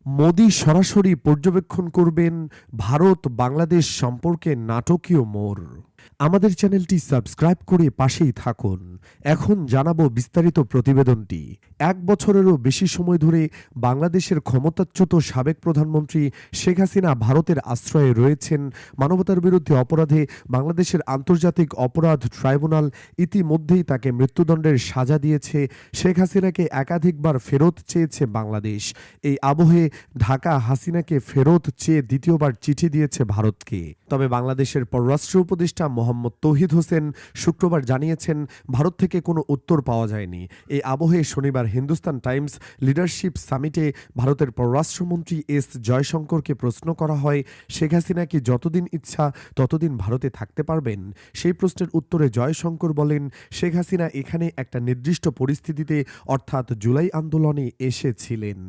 মোদি সরাসরি পর্যবেক্ষণ করবেন ভারত বাংলাদেশ সম্পর্কে নাটকীয় মোড়। আমাদের চ্যানেলটি সাবস্ক্রাইব করে পাশেই থাকুন। এখন জানাবো বিস্তারিত প্রতিবেদনটি। ১ বছরেরও বেশি সময় ধরে বাংলাদেশের ক্ষমতাচ্যুত সাবেক প্রধানমন্ত্রী শেখ হাসিনা ভারতের আশ্রয়ে রয়েছেন। মানবতার বিরুদ্ধে অপরাধে বাংলাদেশের আন্তর্জাতিক অপরাধ ট্রাইব্যুনাল ইতিমধ্যেই তাকে মৃত্যুদণ্ডের সাজা দিয়েছে। শেখ হাসিনাকে একাধিকবার ফেরত চেয়েছে বাংলাদেশ। এই আবহে ঢাকা হাসিনাকে ফেরত চেয়ে দ্বিতীয়বার চিঠি দিয়েছে ভারতকে। তবে বাংলাদেশের পররাষ্ট্র উপদেষ্টা মোহাম্মদ তৌহিদ হোসেন শুক্রবার জানিয়েছেন, ভারত থেকে কোনো উত্তর পাওয়া যায়নি। এই আবহে শনিবার হিন্দুস্তান টাইমস লিডারশিপ সামিটে ভারতের পররাষ্ট্রমন্ত্রী এস জয়শঙ্করকে প্রশ্ন করা হয়, শেখ হাসিনা কি যতদিন ইচ্ছা ততদিন ভারতে থাকতে পারবেন? সেই প্রশ্নের উত্তরে জয়শঙ্কর বলেন, শেখ হাসিনা এখানে একটা নির্দিষ্ট পরিস্থিতিতে অর্থাৎ জুলাই আন্দোলনে এসেছিলেন।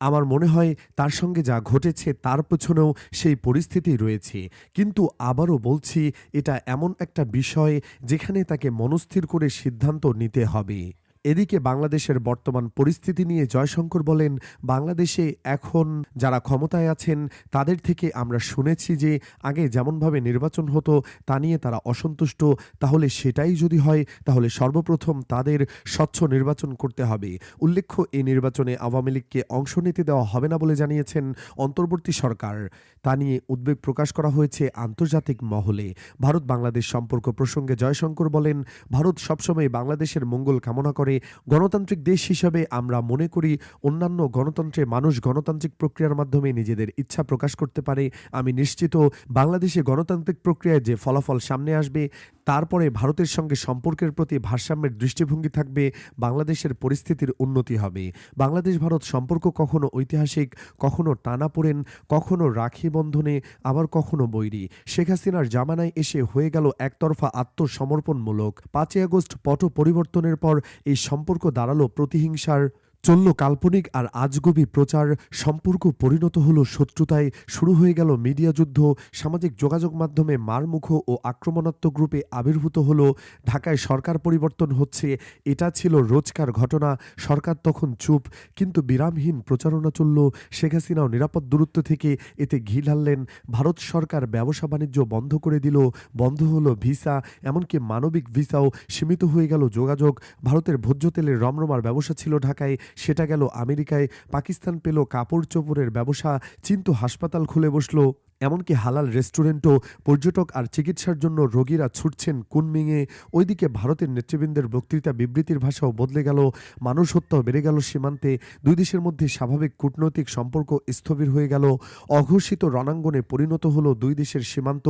আমার মনে হয় তার সঙ্গে যা ঘটেছে তার পেছনেও সেই পরিস্থিতি রয়েছে। কিন্তু আবারও বলছি, এটা এমন একটা বিষয় যেখানে তাকে মনস্থির করে সিদ্ধান্ত নিতে হবে। এদিকে বাংলাদেশের বর্তমান পরিস্থিতি নিয়ে জয়শঙ্কর বলেন, বাংলাদেশে এখন যারা ক্ষমতায় আছেন তাদের থেকে আমরা শুনেছি যে আগে যেমনভাবে নির্বাচন হতো তা নিয়ে তারা অসন্তুষ্ট। তাহলে সেটাই যদি হয় তাহলে সর্বপ্রথম তাদের স্বচ্ছ নির্বাচন করতে হবে। উল্লেখ্য, এই নির্বাচনে আওয়ামী লীগকে অংশ নিতে দেওয়া হবে না বলে জানিয়েছেন অন্তর্বর্তী সরকার। তা নিয়ে উদ্বেগ প্রকাশ করা হয়েছে আন্তর্জাতিক মহলে। ভারত বাংলাদেশ সম্পর্ক প্রসঙ্গে জয়শঙ্কর বলেন, ভারত সবসময় বাংলাদেশের মঙ্গল কামনা করে। গণতান্ত্রিক দেশ হিসাবে আমরা মনে করি অন্যান্য গণতন্ত্রে মানুষ গণতান্ত্রিক প্রক্রিয়ার মাধ্যমে নিজেদের ইচ্ছা প্রকাশ করতে পারে। আমি নিশ্চিত বাংলাদেশে গণতান্ত্রিক প্রক্রিয়ায় যে ফলাফল সামনে আসবে তারপরে ভারতের সঙ্গে সম্পর্কের প্রতি ভারসাম্যের দৃষ্টিভঙ্গি থাকবে, বাংলাদেশের পরিস্থিতির উন্নতি হবে। বাংলাদেশ ভারত সম্পর্ক কখনো ঐতিহাসিক, কখনো টানাপোড়েন, কখনো রাখি বন্ধনে, আবার কখনো বৈরী। শেখ হাসিনার জামানায় এসে হয়ে গেল একতরফা আত্মসমর্পণমূলক। ৫ই আগস্ট পট পরিবর্তনের পর এই সম্পর্ক দাঁড়ালো প্রতিহিংসার, চলল কাল্পনিক আর আজগুবি প্রচার, সম্পর্ক পরিণত হলো শত্রুতায়, শুরু হয়ে গেল মিডিয়া যুদ্ধ, সামাজিক যোগাযোগ মাধ্যমে মারমুখ ও আক্রমণাত্মক রূপে আবির্ভূত হলো। ঢাকায় সরকার পরিবর্তন হচ্ছে, এটা ছিল রোজকার ঘটনা। সরকার তখন চুপ, কিন্তু বিরামহীন প্রচারণা চলল। শেখ হাসিনাও নিরাপদ দূরত্ব থেকে এতে ঘি ঢাললেন। ভারত সরকার ব্যবসা বাণিজ্য বন্ধ করে দিল, বন্ধ হলো ভিসা, এমনকি মানবিক ভিসাও, সীমিত হয়ে গেল যোগাযোগ। ভারতের ভোজ্য তেলের রমরমার ব্যবসা ছিল ঢাকায়, সেটা গেল আমেরিকায়। পাকিস্তান পেল কাপড় চোপড়ের ব্যবসা, চীন তো হাসপাতাল খুলে বসলো। এমনকি হালাল রেস্টুরেন্টও, পর্যটক আর চিকিৎসার জন্য রোগীরা ছুটছেন কুনমিংয়ে। ওইদিকে ভারতের নেতৃবৃন্দের বক্তৃতা বিবৃতির ভাষাও বদলে গেল, মানুষ হত্যাও বেড়ে গেল সীমান্তে। দুই দেশের মধ্যে স্বাভাবিক কূটনৈতিক সম্পর্ক স্থবির হয়ে গেল, অঘোষিত রণাঙ্গনে পরিণত হলো দুই দেশের সীমান্ত।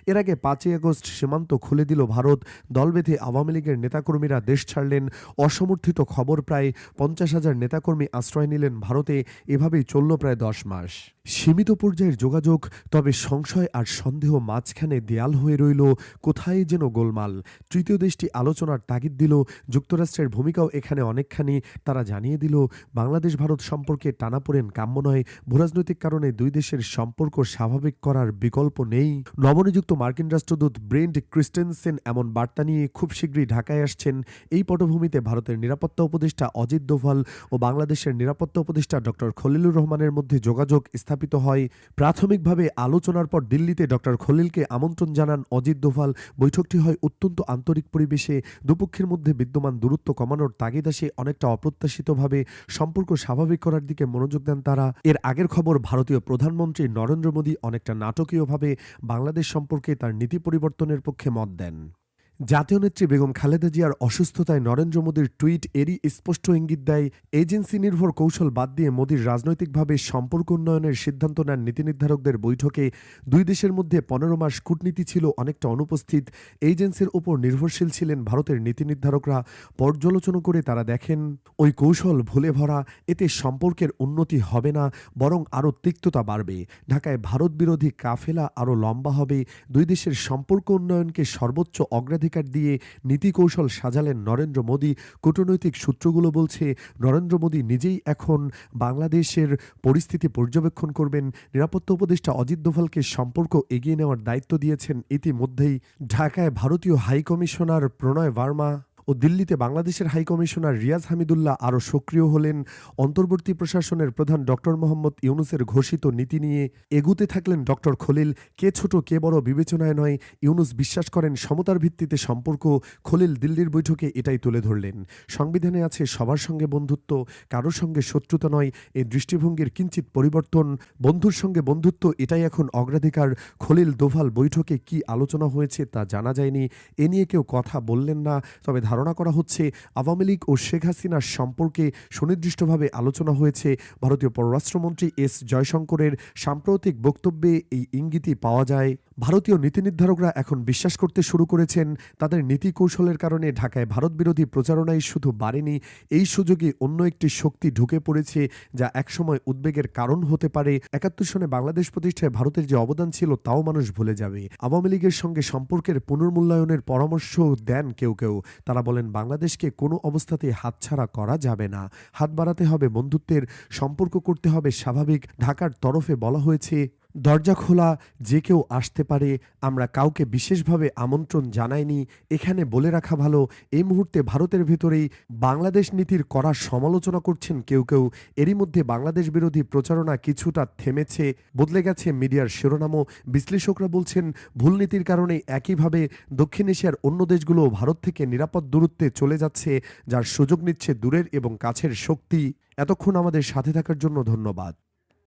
এর আগে ৫ই আগস্ট সীমান্ত খুলে দিল ভারত, দল বেঁধে আওয়ামী লীগের নেতাকর্মীরা দেশ ছাড়লেন। অসমর্থিত খবর, প্রায় ৫০,০০০ নেতাকর্মী আশ্রয় নিলেন ভারতে। এভাবেই চলল প্রায় ১০ মাস। সীমিত পর্যায়ের যোগাযোগ, তবে সংশয় আর সন্দেহ মাঝখানে দেয়াল হয়ে রইল, কোথায় যেন গোলমাল। তৃতীয় দেশটি আলোচনার তাগিদ দিল, যুক্তরাষ্ট্রের ভূমিকাও এখানে অনেকখানি। তারা জানিয়ে দিল, বাংলাদেশ ভারত সম্পর্কে টানাপোড়েন কাম্য নয়, ভূরাজনৈতিক কারণে দুই দেশের সম্পর্ক স্বাভাবিক করার বিকল্প নেই। নবনিযুক্ত মার্কিন রাষ্ট্রদূত ব্রেন্ট ক্রিস্টেনসেন এমন বার্তা নিয়ে খুব শীঘ্রই ঢাকায় আসছেন। এই পটভূমিতে ভারতের নিরাপত্তা উপদেষ্টা অজিত দোভাল ও বাংলাদেশের নিরাপত্তা উপদেষ্টা ডক্টর খলিলুর রহমানের মধ্যে যোগাযোগ স্থাপিত হয়। প্রাথমিকভাবে আলোচনার পর দিল্লিতে ডক্টর খলিলকে আমন্ত্রণ জানান অজিত দোভাল। বৈঠকটি হয় অত্যন্ত আন্তরিক পরিবেশে। দুপক্ষের মধ্যে বিদ্যমান দূরত্ব কমানোর তাগিদ আসে অনেকটা অপ্রত্যাশিতভাবে। সম্পর্ক স্বাভাবিক করার দিকে মনোযোগ দেন তারা। এর আগের খবর, ভারতীয় প্রধানমন্ত্রী নরেন্দ্র মোদী অনেকটা নাটকীয়ভাবে বাংলাদেশ সম্পর্কে তার নীতি পরিবর্তনের পক্ষে মত দেন। জাতীয় নেত্রী বেগম খালেদা জিয়ার অসুস্থতায় নরেন্দ্র মোদীর টুইট এরই স্পষ্ট ইঙ্গিত দেয়। এজেন্সি নির্ভর কৌশল বাদ দিয়ে মোদীর রাজনৈতিকভাবে সম্পর্ক উন্নয়নের সিদ্ধান্ত নেন নীতি নির্ধারকদের বৈঠকে। দুই দেশের মধ্যে ১৫ মাস কূটনীতি ছিল অনেকটা অনুপস্থিত। এজেন্সির ওপর নির্ভরশীল ছিলেন ভারতের নীতি নির্ধারকরা। পর্যালোচনা করে তারা দেখেন, ওই কৌশল ভুলে ভরা, এতে সম্পর্কের উন্নতি হবে না, বরং আরও তিক্ততা বাড়বে। ঢাকায় ভারত বিরোধী কাফেলা আরও লম্বা হবে। দুই দেশের সম্পর্ক উন্নয়নকে সর্বোচ্চ অগ্রাধিকার দিয়ে নীতি কৌশল সাজালেন নরেন্দ্র মোদী। কূটনৈতিক সূত্রগুলো বলছে, নরেন্দ্র মোদী নিজেই এখন বাংলাদেশের পরিস্থিতি পর্যবেক্ষণ করবেন। নিরাপত্তা উপদেষ্টা অজিত দোভালকে সম্পর্ক এগিয়ে নেওয়ার দায়িত্ব দিয়েছেন ইতিমধ্যেই। ঢাকায় ভারতীয় হাইকমিশনার প্রণয় ভার্মা ও ও দিল্লিতে বাংলাদেশের হাইকমিশনার রিয়াজ হামিদুল্লাহ আরও সক্রিয় হলেন। অন্তর্বর্তী প্রশাসনের প্রধান ডক্টর মোহাম্মদ ইউনূসের ঘোষিত নীতি নিয়ে এগুতে থাকলেন ডক্টর খলিল। কে ছোট কে বড় বিবেচনায় নয়, ইউনূস বিশ্বাস করেন সমতার ভিত্তিতে সম্পর্ক। খলিল দিল্লির বৈঠকে এটাই তুলে ধরলেন। সংবিধানে আছে সবার সঙ্গে বন্ধুত্ব, কারোর সঙ্গে শত্রুতা নয়। এই দৃষ্টিভঙ্গির কিঞ্চিত পরিবর্তন, বন্ধুর সঙ্গে বন্ধুত্ব, এটাই এখন অগ্রাধিকার। খলিল দোভাল বৈঠকে কি আলোচনা হয়েছে তা জানা যায়নি, এ নিয়ে কেউ কথা বললেন না। তবে ধারণা করা হচ্ছে আওয়ামী লীগ ও শেখ হাসিনার সম্পর্কে সুনির্দিষ্টভাবে আলোচনা হয়েছে। ভারতীয় পররাষ্ট্রমন্ত্রী এস জয়শঙ্করের সাম্প্রতিক বক্তব্যে এই ইঙ্গিতই পাওয়া যায়। ভারতীয় নীতি নির্ধারকরা এখন বিশ্বাস করতে শুরু করেছেন তাদের নীতি কৌশলের কারণে ঢাকায় ভারত বিরোধী প্রচারণাই শুধু বাড়েনি, এই সুযোগে অন্য একটি শক্তি ঢুকে পড়েছে যা একসময় উদ্বেগের কারণ হতে পারে। ৭১ সনে বাংলাদেশ প্রতিষ্ঠায় ভারতের যে অবদান ছিল তাও মানুষ ভুলে যাবে। আওয়ামী লীগের সঙ্গে সম্পর্কের পুনর্মূল্যায়নের পরামর্শ দেন কেউ কেউ। তারা বলেন বাংলাদেশকে কোনো অবস্থাতেই হাতছাড়া করা যাবে না, হাত বাড়াতে হবে বন্ধুত্বের, সম্পর্ক করতে হবে স্বাভাবিক। ঢাকার তরফে বলা হয়েছে দরজা খোলা, যে কেউ আসতে পারে, আমরা কাউকে বিশেষভাবে আমন্ত্রণ জানাইনি। এখানে বলে রাখা ভালো, এই মুহূর্তে ভারতের ভেতরেই বাংলাদেশ নীতির কড়া সমালোচনা করছেন কেউ কেউ। এরই মধ্যে বাংলাদেশ বিরোধী প্রচারণা কিছুটা থেমেছে, বদলে গেছে মিডিয়ার শিরোনামও। বিশ্লেষকরা বলছেন ভুল নীতির কারণে একইভাবে দক্ষিণ এশিয়ার অন্য দেশগুলো ভারত থেকে নিরাপদ দূরত্বে চলে যাচ্ছে, যার সুযোগ নিচ্ছে দূরের এবং কাছের শক্তি। এতক্ষণ আমাদের সাথে থাকার জন্য ধন্যবাদ।